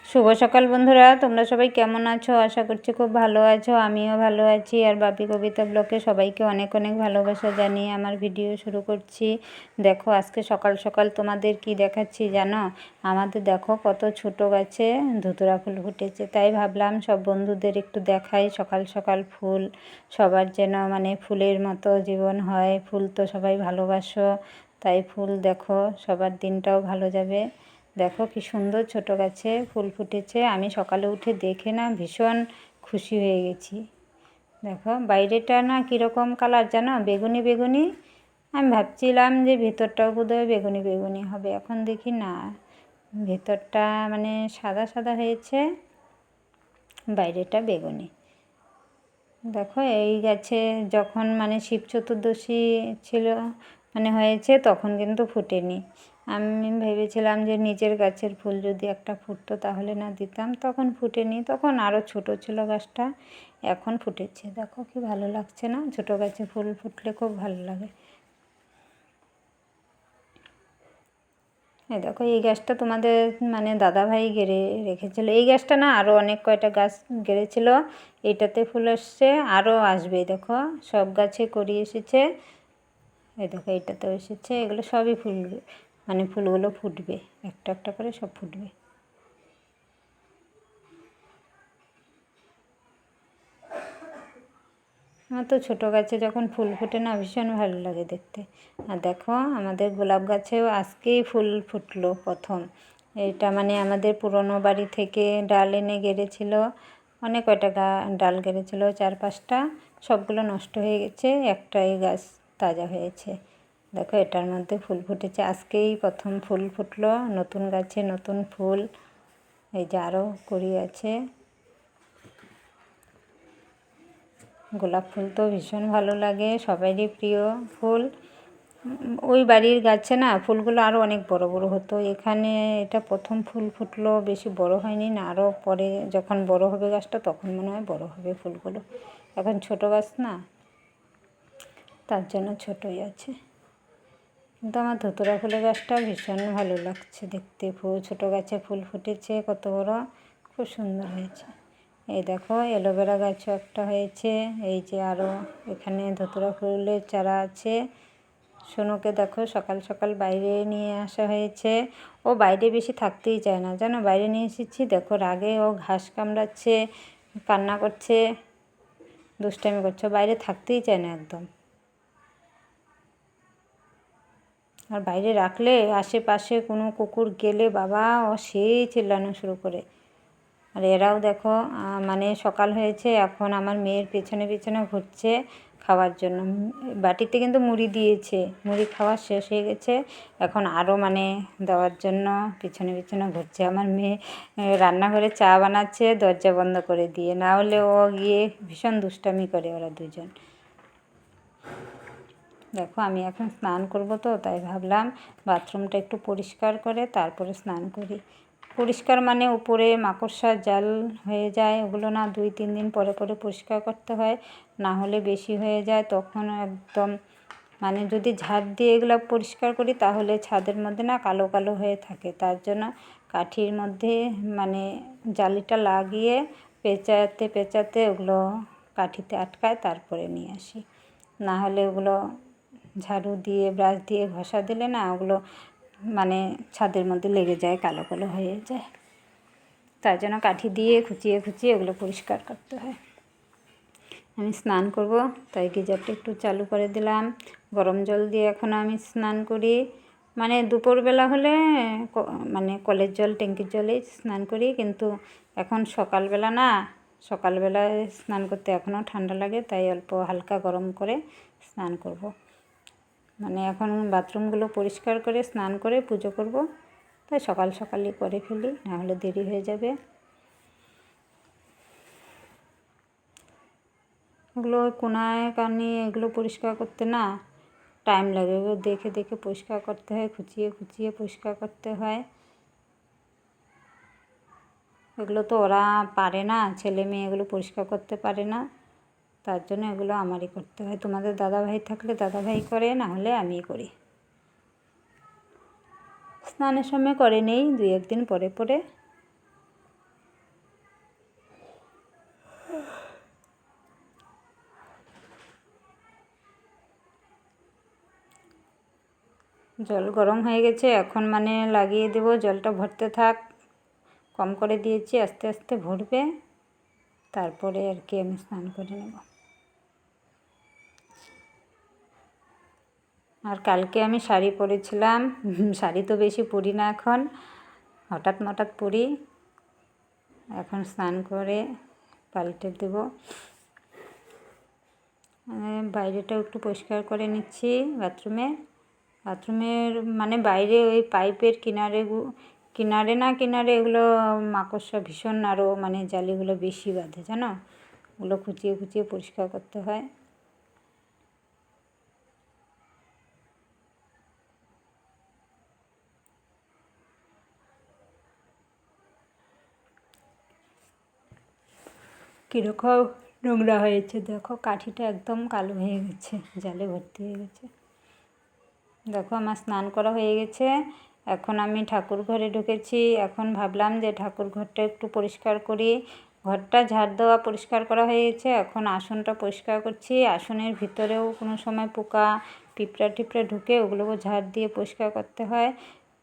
শুভ সকাল বন্ধুরা, তোমরা সবাই কেমন আছো? আশা করছি খুব ভালো আছো। আমিও ভালো আছি। আর বাপি কবিতা ব্লগে সবাইকে অনেক অনেক ভালোবাসা জানিয়ে আমার ভিডিও শুরু করছি। দেখো আজকে সকাল সকাল তোমাদের কি দেখাচ্ছি জানো? আমাদের দেখো কত ছোট গাছে ধুতুরা ফুল ফুটেছে, তাই ভাবলাম সব বন্ধুদের একটু দেখাই। সকাল সকাল ফুল সবার যেন মানে ফুলের মতো জীবন হয়। ফুল তো সবাই ভালোবাসো, তাই ফুল দেখো সবার দিনটাও ভালো যাবে। দেখো কি সুন্দর ছোট গাছে ফুল ফুটেছে। আমি সকালে উঠে দেখে না ভীষণ খুশি হয়ে গেছি। দেখো বাইরেটা না কীরকম কালার জানো, বেগুনি বেগুনি। আমি ভাবছিলাম যে ভেতরটাও বোধহয় বেগুনি বেগুনি হবে, এখন দেখি না, ভেতরটা মানে সাদা সাদা হয়েছে, বাইরেটা বেগুনি। দেখো এই গাছে যখন মানে শিব চতুর্দশী ছিল মানে হয়েছে তখন কিন্তু ফুটেনি। আমি ভেবেছিলাম যে নিজের গাছের ফুল যদি একটা ফুটতো তাহলে না দিতাম, তখন ফুটেনি, তখন আরও ছোট ছিল গাছটা, এখন ফুটেছে। দেখো কি ভালো লাগছে না? ছোট গাছে ফুল ফুটলে খুব ভালো লাগে। এই দেখো এই গাছটা তোমাদের মানে দাদাভাই গেড়ে রেখেছিলো। এই গাছটা না আরও অনেক কয়টা গাছ গেড়েছিল, এইটাতে ফুল এসছে, আরও আসবে। দেখো সব গাছে করি এসেছে, এই দেখো এইটাতেও এসেছে। এগুলো সবই ফুল মানে ফুলগুলো ফুটবে, একটা একটা করে সব ফুটবে। আমার তো ছোটো গাছে যখন ফুল ফোটে না ভীষণ ভালো লাগে দেখতে। আর দেখো আমাদের গোলাপ গাছেও আজকেই ফুল ফুটলো প্রথম। এটা মানে আমাদের পুরনো বাড়ি থেকে ডাল এনে গেড়েছিল, অনেক কয়টা ডাল গেড়েছিল, 4-5টা, সবগুলো নষ্ট হয়ে গেছে, একটাই গাছ তাজা হয়েছে। দেখো এটার মধ্যে ফুল ফুটেছে, আজকেই প্রথম ফুল ফুটলো নতুন গাছে, নতুন ফুল। এই যে আরও কুড়ি আছে। গোলাপ ফুল তো ভীষণ ভালো লাগে, সবারই প্রিয় ফুল। ওই বাড়ির গাছে না ফুলগুলো আরও অনেক বড় বড় হতো, এখানে এটা প্রথম ফুল ফুটলো, বেশি বড় হয়নি, না আরও পরে যখন বড় হবে গাছটা তখন মনে হয় বড় হবে ফুলগুলো। এখন ছোট গাছ না, তার জন্য ছোটই আছে। কিন্তু আমার ধুতুরা ফুলের গাছটা ভীষণ ভালো লাগছে দেখতে। ফুল ছোটো গাছে ফুল ফুটেছে কত বড়, খুব সুন্দর হয়েছে। এই দেখো অ্যালোভেরা গাছও একটা হয়েছে। এই যে আরও এখানে ধুতুরা ফুলের চারা আছে। সোনুকে দেখো সকাল সকাল বাইরে নিয়ে আসা হয়েছে, ও বাইরে বেশি থাকতেই চায় না জানো। বাইরে নিয়ে এসেছি, দেখো রাগে ও ঘাস কামড়াচ্ছে, কান্না করছে, দুষ্টামি করছে, বাইরে থাকতেই চায় না একদম। আর বাইরে রাখলে আশেপাশে কোনো কুকুর গেলে বাবা ও সেই চিল্লানো শুরু করে। আর এরাও দেখো মানে সকাল হয়েছে, এখন আমার মেয়ের পেছনে পেছনে ঘুরছে খাওয়ার জন্য। বাটিতে কিন্তু মুড়ি দিয়েছে, মুড়ি খাওয়া শেষ হয়ে গেছে, এখন আরও মানে দেওয়ার জন্য পেছনে পেছনে ঘুরছে। আমার মেয়ে রান্নাঘরে চা বানাচ্ছে দরজা বন্ধ করে দিয়ে, না হলে ও গিয়ে ভীষণ দুষ্টামি করে ওরা দুজন। দেখো আমি এখন স্নান করব, তো তাই ভাবলাম বাথরুমটা একটু পরিষ্কার করে তারপরে স্নান করি। পরিষ্কার মানে উপরে মাকড়সার জাল হয়ে যায়, ওগুলো না 2-3 দিন পরে পরে পরিষ্কার করতে হয়, না হলে বেশি হয়ে যায় তখন একদম মানে যদি ঝাড় দিয়ে এগুলো পরিষ্কার করি তাহলে ছাদের মধ্যে না কালো কালো হয়ে থাকে। তার জন্য কাঠির মধ্যে মানে জালিটা লাগিয়ে পেঁচাতে পেঁচাতে ওগুলো কাঠিতে আটকায়, তারপরে নিয়ে আসি। না হলে ওগুলো ঝাড়ু দিয়ে ব্রাশ দিয়ে ঘষা দিলে না ওগুলো মানে ছাদের মধ্যে লেগে যায়, কালো কালো হয়ে যায়। তার জন্য কাঠি দিয়ে খুঁচিয়ে খুঁচিয়ে ওগুলো পরিষ্কার করতে হয়। আমি স্নান করব, তাই গিজারটা একটু চালু করে দিলাম। গরম জল দিয়ে এখন আমি স্নান করি, মানে দুপুরবেলা হলে মানে কলের জল ট্যাঙ্কির জলেই স্নান করি, কিন্তু এখন সকালবেলা না, সকালবেলায় স্নান করতে এখনও ঠান্ডা লাগে, তাই অল্প হালকা গরম করে স্নান করব। মানে এখন বাথরুমগুলো পরিষ্কার করে স্নান করে পুজো করব, তাই সকাল সকালই করে ফেলি, নাহলে দেরি হয়ে যাবে। এগুলো কোনায় কানি এগুলো পরিষ্কার করতে না টাইম লাগে, এগুলো দেখে দেখে পরিষ্কার করতে হয়, খুঁচিয়ে খুঁচিয়ে পরিষ্কার করতে হয়। এগুলো তো ওরা পারে না, ছেলে মেয়ে এগুলো পরিষ্কার করতে পারে না, তার জন্য এগুলো আমারই করতে হয়। তোমাদের দাদাভাই থাকলে দাদাভাই করে, না হলে আমিই করি। স্নানের সময় করে নেই, 2-1 দিন পরে পরে। জল গরম হয়ে গেছে, এখন মানে লাগিয়ে দেব। জলটা ভরতে থাক, কম করে দিয়েছি, আস্তে আস্তে ভরবে, তারপরে আর কি আমি স্নান করে নেব। আর কালকে আমি শাড়ি পরেছিলাম, শাড়ি তো বেশি পরি না এখন, হঠাৎ মঠাৎ পরি। এখন স্নান করে পাল্টে দেব। বাইরেটা একটু পরিষ্কার করে নিচ্ছি, বাথরুমের মানে বাইরে ওই পাইপের কিনারে এগুলো মাকড়সা ভীষণ, আরও মানে জালিগুলো বেশি বাঁধে জানো, ওগুলো খুঁচিয়ে খুঁচিয়ে পরিষ্কার করতে হয়। কীরকম নোংরা হয়েছে দেখো, কাঠিটা একদম কালো হয়ে গেছে, জালে ভর্তি হয়ে গেছে। দেখো আমার স্নান করা হয়ে গেছে, এখন আমি ঠাকুর ঘরে ঢুকেছি। এখন ভাবলাম যে ঠাকুর ঘরটা একটু পরিষ্কার করি। ঘরটা ঝাড় দেওয়া পরিষ্কার করা হয়ে গেছে, এখন আসনটা পরিষ্কার করছি। আসনের ভিতরেও কোনো সময় পোকা পিঁপড়া টিপড়া ঢুকে, ওগুলোকে ঝাড় দিয়ে পরিষ্কার করতে হয়।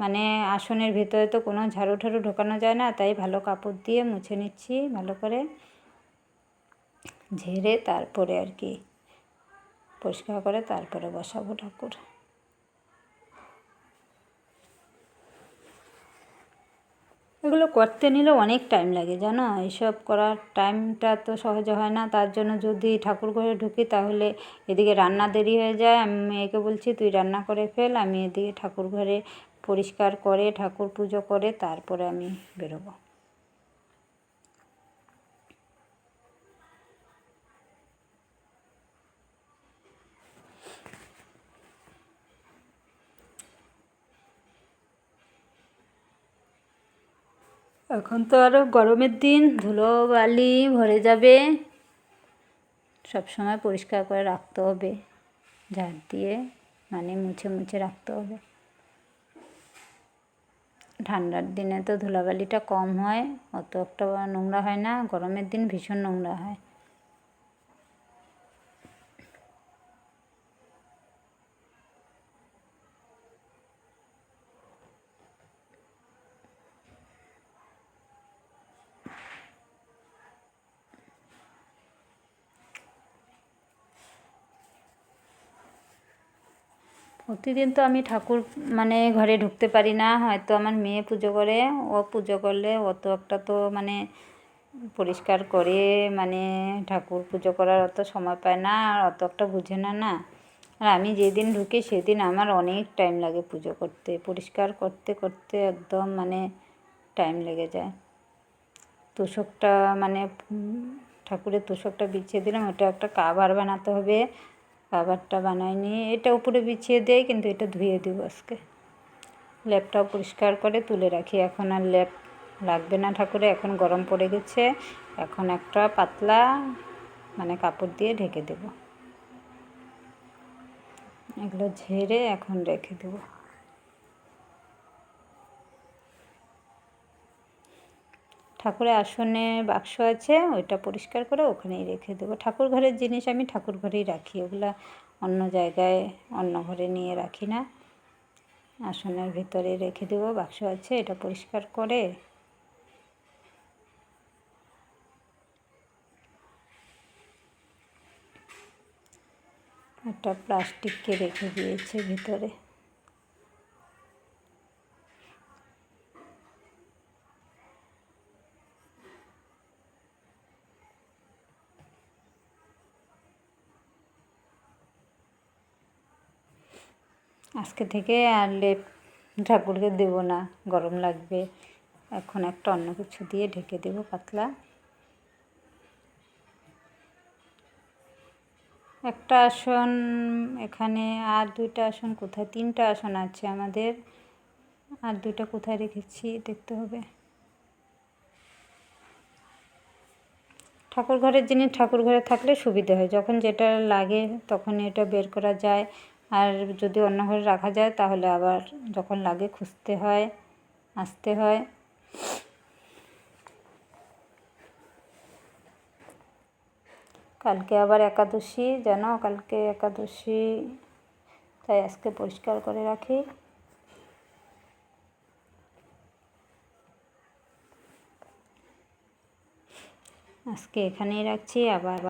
মানে আসনের ভিতরে তো কোনো ঝাড়ু ঠাড়ু ঢোকানো যায় না, তাই ভালো কাপড় দিয়ে মুছে নিচ্ছি ভালো করে, ঝেড়ে তারপরে আর কি পরিষ্কার করে তারপরে বসাবো ঠাকুর। এগুলো করতে নিলে অনেক টাইম লাগে জানো, এইসব করার টাইমটা তো সহজে হয় না। তার জন্য যদি ঠাকুর ঘরে ঢুকি তাহলে এদিকে রান্না দেরি হয়ে যায়। আমি মেয়েকে বলছি তুই রান্না করে ফেল, আমি এদিকে ঠাকুর ঘরে পরিষ্কার করে ঠাকুর পুজো করে তারপরে আমি বেরোবো। এখন তো আরও গরমের দিন, ধুলোবালি ভরে যাবে, সব সময় পরিষ্কার করে রাখতে হবে, ঝাড় দিয়ে মানে মুছে মুছে রাখতে হবে। ঠান্ডার দিনে তো ধুলাবালিটা কম হয়, অত একটা নোংরা হয় না, গরমের দিন ভীষণ নোংরা হয়। প্রতিদিন তো আমি ঠাকুর মানে ঘরে ঢুকতে পারি না, হয়তো আমার মেয়ে পুজো করে, ও পুজো করলে অত একটা তো মানে পরিষ্কার করে মানে ঠাকুর পুজো করার অত সময় পায় না, আর অত একটা বুঝে না না। আর আমি যেদিন ঢুকি সেদিন আমার অনেক টাইম লাগে পুজো করতে, পরিষ্কার করতে করতে একদম মানে টাইম লেগে যায়। তোষকটা মানে ঠাকুরের তোষকটা বিছিয়ে দিলাম, ওটা একটা কাভার বানাতে হবে, কাভারটা বানাইনি, এটা উপরে বিছিয়ে দেয়, কিন্তু এটা ধুয়ে দিব আজকে। ল্যাপটাও পরিষ্কার করে তুলে রাখি, এখন আর ল্যাপ লাগবে না ঠাকুরে, এখন গরম পড়ে গেছে, এখন একটা পাতলা মানে কাপড় দিয়ে ঢেকে দেব। এগুলো ঝেড়ে এখন রেখে দেব। ঠাকুরের আসনে বাক্স আছে, ওইটা পরিষ্কার করে ওখানেই রেখে দেবো। ঠাকুর ঘরের জিনিস আমি ঠাকুর ঘরেই রাখি, ওগুলা অন্য জায়গায় অন্য ঘরে নিয়ে রাখি না, আসনের ভিতরে রেখে দেবো। বাক্স আছে, এটা পরিষ্কার করে একটা প্লাস্টিককে রেখে দিয়েছে ভিতরে। আজকে থেকে আর লেপ ঠাকুরকে দেবো না, গরম লাগবে, এখন একটা অন্য কিছু দিয়ে ঢেকে দেবো পাতলা। একটা আসন এখানে, আর দুইটা আসন কোথায়, তিনটা আসন আছে আমাদের, আর দুইটা কোথায় রেখেছি দেখতে হবে। ঠাকুর ঘরের জিনিস ঠাকুর ঘরে থাকলে সুবিধা হয়, যখন যেটা লাগে তখন এটা বের করা যায়, আর যদি অন্য ঘরে রাখা যায় তাহলে আবার যখন লাগে খুঁজতে হয়, আসতে হয়। কালকে আবার একাদশী জানো, কালকে একাদশী, তাই আজকে পরিষ্কার করে রাখি। আজকে এখানেই রাখছি, আবার